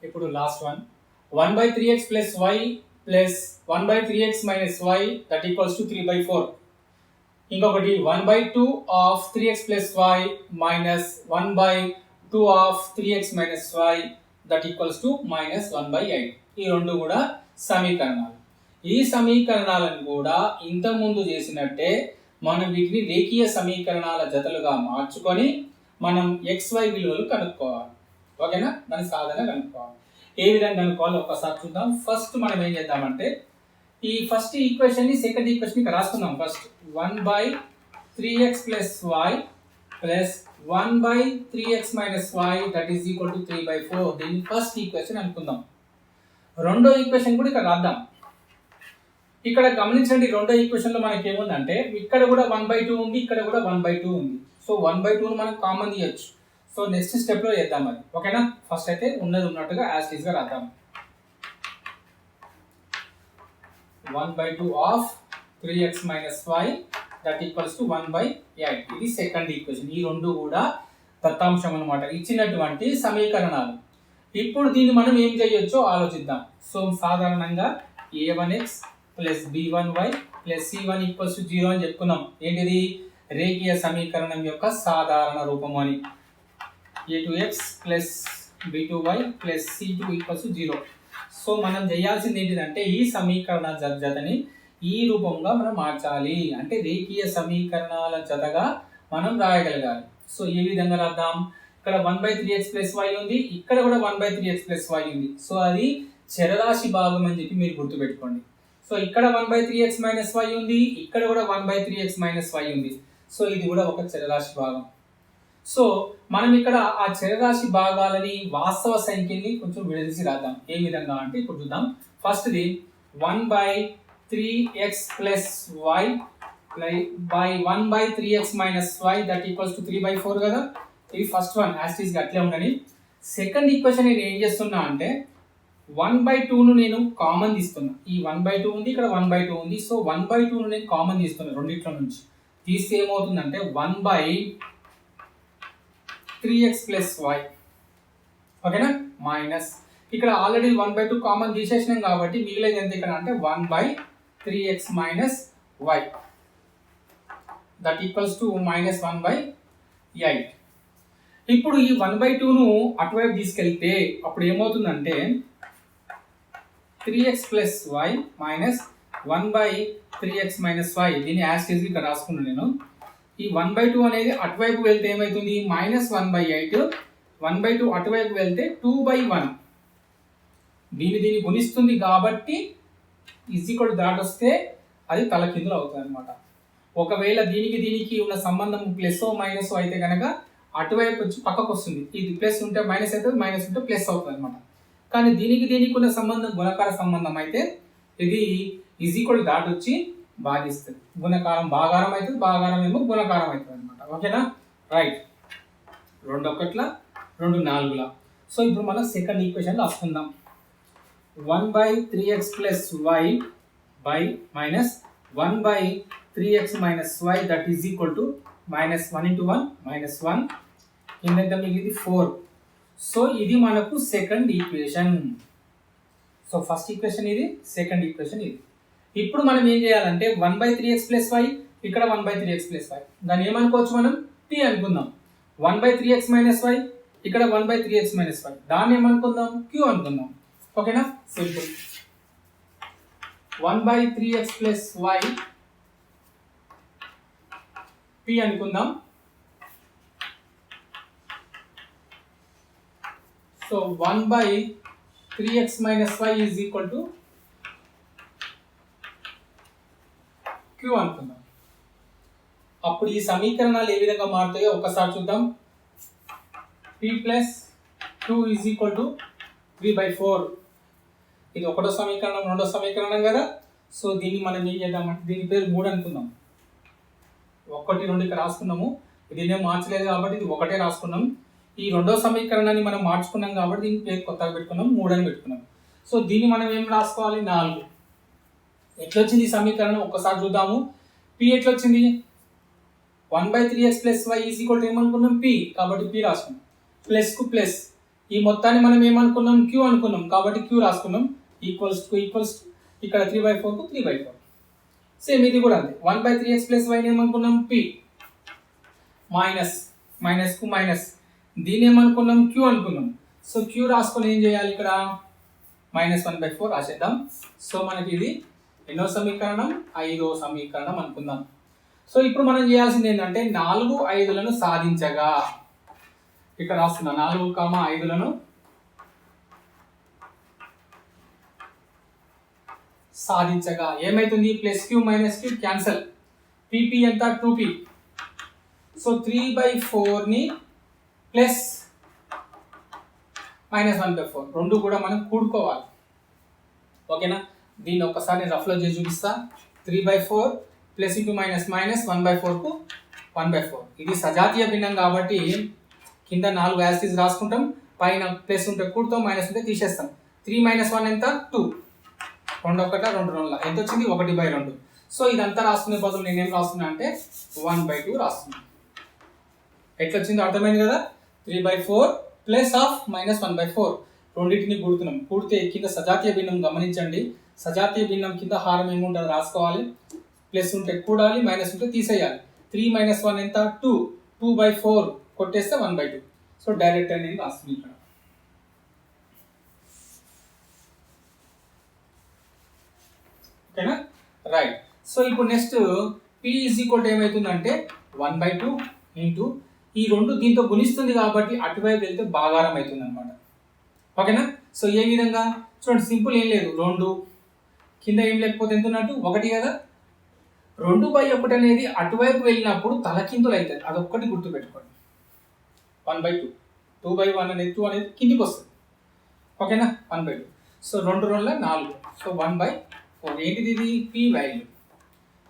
ఇప్పుడు last one, 1/3x plus Y plus 1/3x minus Y that equals to 3/4. ఇంకొకటి 1/2 of 3x plus Y minus 1/2 of 3x minus Y that equals to -1/8. ఈ రెండు కూడా సమీకరణాలు. ఈ సమీకరణాలను కూడా ఇంతకుముందు చేసినట్టే మనం వీటిని రేఖీయ సమీకరణాల జతలుగా మార్చుకొని మనం xy విలువలు కనుక్కోవాలి. ఓకేనా? దాని సాధన కనుక్కోవాలి. ఏ విధంగా కనుక్కోవాలో ఒకసారి చూద్దాం. ఫస్ట్ మనం ఏం చేద్దామంటే ఈ ఫస్ట్ ఈక్వేషన్ ని సెకండ్ ఈక్వేషన్ ఇక్కడ రాసుకుందాం. First 1/3x plus Y plus 1/3x minus Y that is equal to 3/4. దీన్ని ఫస్ట్ ఈక్వేషన్ అనుకుందాం. రెండో ఈక్వేషన్ కూడా ఇక్కడ రాద్దాం. ఇక్కడ గమనించండి, రెండో ఈక్వేషన్ లో మనకి ఏముందంటే ఇక్కడ కూడా 1/2 ఉంది, ఇక్కడ కూడా 1/2 ఉంది. సో 1/2 మనం కామన్ తీయొచ్చు. సో నెక్స్ట్ స్టెప్ లో చేద్దాం అది. ఓకేనా? ఫస్ట్ అయితే ఉన్నది ఉన్నట్టుగా యాజ్ ఈజ్ గా రాద్దాం. 1/2 of 3x minus Y that equals to 1/8. ఇది సెకండ్ ఈక్వేషన్. ఈ రెండు కూడా దత్తాంశం అన్నమాట, ఇచ్చినటువంటి సమీకరణాలు. ఇప్పుడు దీన్ని మనం ఏం చేయొచ్చో ఆలోచిద్దాం. సో సాధారణంగా a1x plus b1y plus c1 equals to 0 అని చెప్పుకున్నాం. ఏంటిది? రేఖీయ సమీకరణం యొక్క సాధారణ రూపం అని. a2x plus b2y plus c2 equals to 0. So మనం చేయాల్సింది ఏంటిదంటే ఈ సమీకరణ జతని ఈ రూపంగా మనం మార్చాలి. అంటే రేఖీయ సమీకరణాల జతగా మనం రాయగలగాలి. సో ఏ విధంగా రాద్దాం? ఇక్కడ 1/3x ప్లస్ వై ఉంది, ఇక్కడ కూడా 1/3x ప్లస్ వై ఉంది. సో అది చరరాశి భాగం అని చెప్పి మీరు గుర్తుపెట్టుకోండి. సో ఇక్కడ 1/3x మైనస్ వై ఉంది, ఇక్కడ కూడా 1/3x మైనస్ వై ఉంది. సో ఇది కూడా ఒక చరరాశి భాగం. సో మనం ఇక్కడ ఆ చరరాశి భాగాలని వాస్తవ సంఖ్యని కొంచెం విడదీసి రాద్దాం. ఏ విధంగా అంటే ఇప్పుడు చూద్దాం. First the 1/3x plus Y by 1/3x minus Y that equals to 3/4 కదా. ఇది first one as it is గా అట్లే ఉండని. సెకండ్ ఈక్వేషన్ నేను ఏం చేస్తున్నా అంటే 1/2ను నేను కామన్ తీస్తున్నా. ఈ 1/2 ఉంది, ఇక్కడ 1/2 ఉంది. సో 1/2ను నేను కామన్ తీస్తున్నా రెండిట్లో నుంచి. తీస్తే ఏమవుతుందంటే 1/3x ప్లస్ వై. ఓకేనా? మైనస్ ఇక్కడ ఆల్రెడీ 1/2 కామన్ తీసేసినాం కాబట్టి మిగిలేదు ఎంత ఇక్కడ అంటే 1/3x minus Y that equals to -1/8. ఇప్పుడు ఈ 1/2ను అటువైపు తీసుకెళ్తే అప్పుడు ఏమవుతుందంటే 3x plus Y minus 1/3x minus Y. దీన్ని యాజ్ ఇట్ ఈస్ ఇక్కడ రాసుకున్నాను నేను. ఈ 1/2 అనేది అటువైపు వెళ్తే ఏమవుతుంది? -1/8. 1/2 అటువైపు వెళ్తే 2/1. దీన్ని గుణిస్తుంది కాబట్టి ఈక్వల్ దాటొస్తే అది తలకిందులు అవుతుంది అనమాట. ఒకవేళ దీనికి ఉన్న సంబంధం ప్లస్ మైనస్ అయితే కనుక అటువైపు వచ్చి పక్కకు వస్తుంది. ఇది ప్లస్ ఉంటే మైనస్ అవుతుంది, మైనస్ ఉంటే ప్లస్ అవుతుంది అనమాట. కానీ దీనికి ఉన్న సంబంధం గుణకార సంబంధం అయితే ఇది ఈక్వల్ దాటొచ్చి భాగిస్తుంది. గుణకారం భాగారం అవుతుంది, భాగారం ఏమో గుణకారం అవుతుంది అనమాట. ఓకేనా? రైట్. 2 1 2 4. సో ఇప్పుడు మనం సెకండ్ ఈక్వేషన్ రాసుకుందాం. 1/3x plus Y by minus 1/3 3x minus y that is equal to minus 1 into 1 minus 1 కింద మిగిలింది 4. సో ఇది మనకు second equation. So first equation ఇది, సెకండ్ ఈక్వేషన్ ఇది. ఇప్పుడు మనం ఏం చేయాలంటే 1/3x plus y ఇక్కడ 1/3x plus y దాన్ని ఏమనుకోవచ్చు మనం p అనుకుందాం. 1/3x minus y ఇక్కడ 1/3x minus y దాన్ని ఏమనుకుందాం q అనుకుందాం. ఓకేనా, simple. 1/3x plus y p అనుకుందాం. So 1/3x minus y is equal to q అనుకుందాం. అప్పుడు ఈ సమీకరణాలు ఏ విధంగా మారుతాయో ఒకసారి చూద్దాం. p plus q is equal to 3/4. ఇది ఒకటో సమీకరణం, రెండో సమీకరణం కదా. సో దీన్ని మనం ఏం చేద్దామంటే దీని పేరు 3 అనుకుందాం. 1 2 ఇక్కడ రాసుకున్నాము. దీన్ని మార్చలేదు కాబట్టి ఇది ఒకటే రాసుకున్నాం. ఈ రెండో సమీకరణాన్ని మనం మార్చుకున్నాం కాబట్టి దీని పేరు కొత్తగా పెట్టుకున్నాం, 3 అని పెట్టుకున్నాం. సో దీన్ని మనం ఏం రాసుకోవాలి 4. ఎట్లొచ్చింది ఈ సమీకరణం ఒక్కసారి చూద్దాము. p ఎట్లొచ్చింది 1/3x plus y is equal to ఏమనుకున్నాం p, కాబట్టి p రాసుకున్నాం. ప్లస్ కు ప్లస్ ఈ మొత్తాన్ని మనం ఏమనుకున్నాం q అనుకున్నాం కాబట్టి q రాసుకున్నాం. ఈక్వల్స్ టు ఇక్కడ 3/4 కు 3/4. సేమ్ ఇది కూడా అంతే. 1/3x plus y ఏమనుకున్నాం p మైనస్ కు మైనస్ దీన్ని ఏమనుకున్నాం q అనుకున్నాం. సో q రాసుకొని ఏం చేయాలి ఇక్కడ -1/4 రాసేద్దాం. సో మనకి ఇది ఎన్నో సమీకరణం 5వ సమీకరణం అనుకుందాం. సో ఇప్పుడు మనం చేయాల్సింది ఏంటంటే 4 5లను సాధించగా ఇక్కడ రాస్తున్నా 4, 5లను సాధించగా ఏమైతుంది plus q minus q cancel, pp ఎంత 2p. సో 3/4 ని ప్లస్ -1/4 రెండు కూడా మనం కూడుకోవాలి. ఓకేనా, దీన్ని ఒకసారి రఫ్ లో చేసి చూపిస్తా. 3/4 ప్లస్ ఇంటూ మైనస్ 1/4 కు 1/4. ఇది సజాతీయ భిన్నం కాబట్టి కింద 4 యాసిటీస్ రాసుకుంటాం, పైన ప్లస్ ఉంటే కూడుతాం, మైనస్ ఉంటే తీసేస్తాం. 3 - 1 ఎంత 2, 2 1 2 2 ఎంత వచ్చింది 1/2. సో ఇదంతా రాసుకునే బదులు నేనేం రాస్తున్నా అంటే 1/2 రాస్తున్నా. ఎట్లొచ్చిందో అర్థమైంది కదా. 3/4 ప్లస్ ఆఫ్ -1/4 రెండింటిని కూడుతున్నాం. కూడితే కింద సజాతీయ భిన్నం గమనించండి. సజాతీయ భిన్నం కింద హారం ఏముంటుంది రాసుకోవాలి. ప్లస్ ఉంటే కూడాలి, మైనస్ ఉంటే తీసేయాలి. 3 - 1 ఎంత 2, 2/4 కొట్టేస్తే 1/2. సో డైరెక్ట్ అని నేను రాస్తుంది ఇక్కడ. ఓకేనా, రైట్. సో ఇప్పుడు next p is equal to ఏమవుతుందంటే 1/2 ఇంటూ ఈ రెండు దీంతో గుణిస్తుంది కాబట్టి అటువైపు వెళ్తే భాగారం అవుతుంది అనమాట. ఓకేనా, సో ఏ విధంగా చూడండి, సింపుల్ ఏం లేదు. 2 కింద ఏం లేకపోతే ఎంత ఉన్నట్టు 1 కదా. 2/1 అనేది అటువైపు వెళ్ళినప్పుడు తలకిందులు అవుతుంది, అదొక్కటి గుర్తుపెట్టుకోండి. 1/2 2/1 అనేది 2 అనేది కిందికి వస్తుంది. ఓకేనా, 1/2. సో 2 2 4. సో 1/4 ఏంటిది ఇది p వాల్యూ.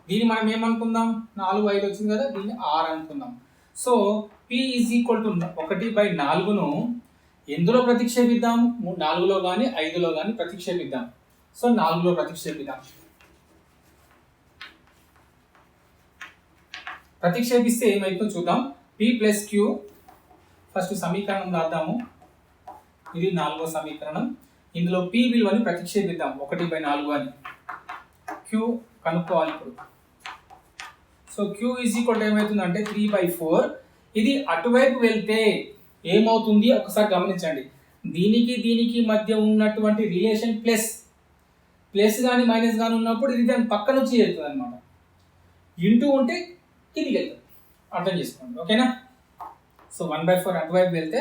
దీన్ని మనం ఏమనుకుందాం 4 5 వచ్చింది కదా, దీన్ని 6 అనుకుందాం. So p is equal to 1/4ను ఎందులో ప్రతిక్షేపిద్దాం 4లో కానీ 5లో కానీ ప్రతిక్షేపిద్దాం. సో 4లో ప్రతిక్షేపిద్దాం. ప్రతిక్షేపిస్తే ఏమైతుందో చూద్దాం. p ప్లస్ q ఫస్ట్ సమీకరణం రాద్దాము. ఇది 4వ సమీకరణం. ఇందులో p విలువని ప్రతిక్షేపిద్దాం 1/4 అని. q కనుక్కోవాలి ఇప్పుడు. So q is equal to ఏమవుతుందంటే 3/4. ఇది అటువైపు వెళ్తే ఏమవుతుంది ఒకసారి గమనించండి. దీనికి మధ్య ఉన్నటువంటి రిలేషన్ ప్లస్ కానీ మైనస్ కానీ ఉన్నప్పుడు ఇది దాని పక్క నుంచి వెళ్తుంది అనమాట. ఇంటూ ఉంటే కిందికి వెళ్తుంది, అర్థం చేసుకోండి. ఓకేనా, సో 1/4 అటువైపు వెళ్తే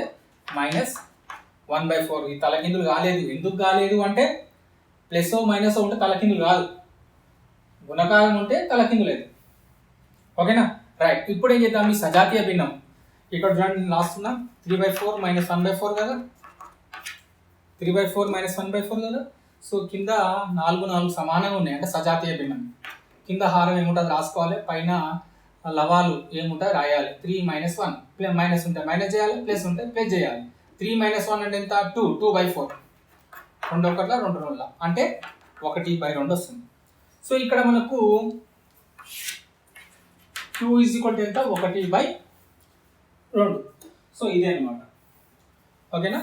-1/4. ఇది తలకిందులు కాలేదు. ఎందుకు కాలేదు అంటే ప్లస్ మైనస్ ఉంటే తలకిందులు కాదు, గుణకారం ఉంటే తలకిందులు అయితే. ఓకేనా, రైట్. ఇప్పుడు ఏం చేద్దాం, ఈ సజాతీయ భిన్నం ఇక్కడ చూడండి రాస్తున్నా. 3/4 - 1/4 కదా, 3/4 - 1/4 కదా. సో కింద 4 4 సమానంగా ఉన్నాయి అంటే సజాతీయ భిన్నం. కింద హారం ఏముంటుంది రాసుకోవాలి, పైన లవాలు ఏముంటాయి రాయాలి. 3 - 1 మైనస్ ఉంటే మైనస్ చేయాలి, ప్లస్ ఉంటే ప్లస్ చేయాలి. 3 - 1 అంటే ఎంత 2, 2/4. 2 1 2 2 అంటే 1/2 వస్తుంది. సో ఇక్కడ మనకు క్యూ ఈజ్ ఈక్వల్ టు ఎంత 1/2. సో ఇదే అనమాట. ఓకేనా.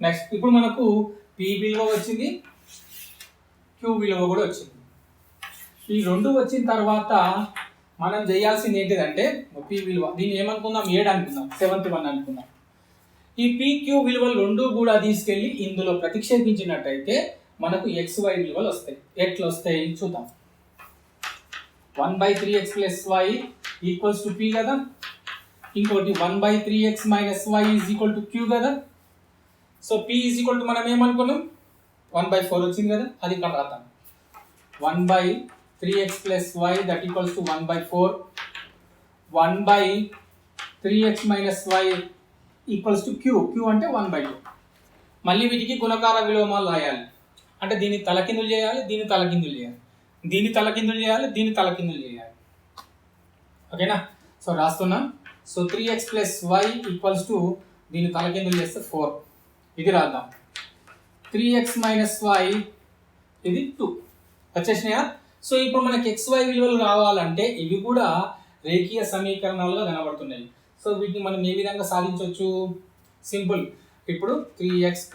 నెక్స్ట్ ఇప్పుడు మనకు పి విలువ వచ్చింది, క్యూ విలువ కూడా వచ్చింది. ఈ రెండు వచ్చిన తర్వాత మనం చేయాల్సింది ఏంటిదంటే పి విలువ దీన్ని ఏమనుకుందాం 7 అనుకుందాం, 7th వన్ అనుకుందాం. ఈ PQ విలువలు రెండు కూడా తీసుకెళ్ళి ఇందులో ప్రతిక్షేపించినట్టయితే మనకు XY విలువలు వస్తాయి. ఎట్లా వస్తాయి చూద్దాం. 1/3x + y = P కదా, ఇంకోటి 1/3x - y = Q కదా. సో P = మనం ఏమనుకున్నాం 1/4 వచ్చింది కదా, అది ఇక్కడ రాద్దాం. 1/3x + y = 1/4. 1/3x - y = Q. Q అంటే 1/2. మళ్ళీ వీటికి గుణకార విలోమాలు రాయాలి. అంటే దీన్ని తలకిందులు చేయాలి, దీన్ని తలకిందులు చేయాలి, దీన్ని తలకిందులు చేయాలి, దీన్ని తలకిందులు చేయాలి. ఓకేనా. సో రాస్తున్నాం. సో 3x + y = దీన్ని తలకిందులు చేస్తే 4. ఇది రాద్దాం. 3x - y ఇది 2 వచ్చేసినాయా. సో ఇప్పుడు మనకి XY విలువలు రావాలంటే ఇవి కూడా రేఖీయ సమీకరణాలుగా కనబడుతున్నాయి. సో వీటిని మనం ఏ విధంగా సాధించవచ్చు? సింపుల్. ఇప్పుడు 3x +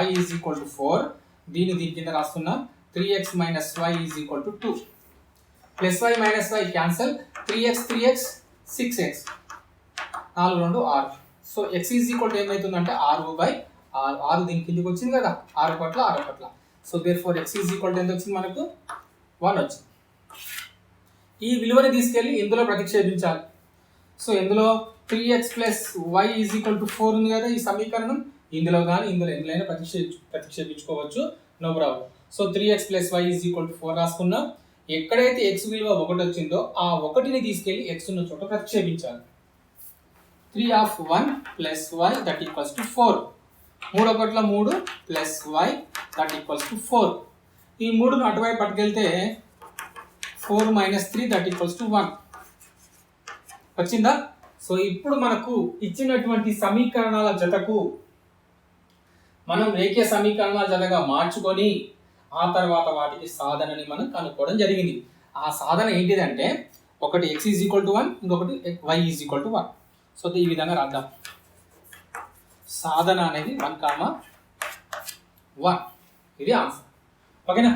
y = 4. దీని కింద రాస్తున్నా. 3x - y = 2. +y - y cancel. 3x 6x 4 2 6. So x = ఏమవుతుందంటే 6/6. 6 దీని కిందకి వచ్చింది కదా, 6 పట్ల 6 పట్ల. సో దేర్ఫోర్ x = ఎంత వచ్చింది మనకు 1 వచ్చింది. ఈ విలువని తీసుకెళ్ళి ఇందులో ప్రతిక్షేపించాలి. సో ఇందులో 3x + y = 4 ఉంది కదా ఈ సమీకరణం. ఇందులో కానీ ఇందులో ఎందులోనైనా ప్రతిక్షేపించుకోవచ్చు, no problem. So 3x + y = 4 రాసుకున్నాం. ఎక్కడైతే x విలువ 1 వచ్చిందో ఆ 1ని తీసుకెళ్ళి x ఉన్న చోట ప్రతిక్షేపించాలి. 3/1 + y = 4. 3 1 3 + y = 4. ఈ 3ను అటువైపు పట్టుకెళ్తే 4 - 3 = 1 వచ్చిందా. సో ఇప్పుడు మనకు ఇచ్చినటువంటి సమీకరణాల జతకు మనం రేఖీయ సమీకరణాల జతగా మార్చుకొని ఆ తర్వాత వాటికి సాధనని మనం కనుక్కోవడం జరిగింది. ఆ సాధన ఏంటిదంటే ఒకటి x = 1, ఇంకొకటి y = 1. సో ఈ విధంగా రాద్దాం. సాధన అనేది 1, 1. ఇది ఆన్సర్. ఓకేనా.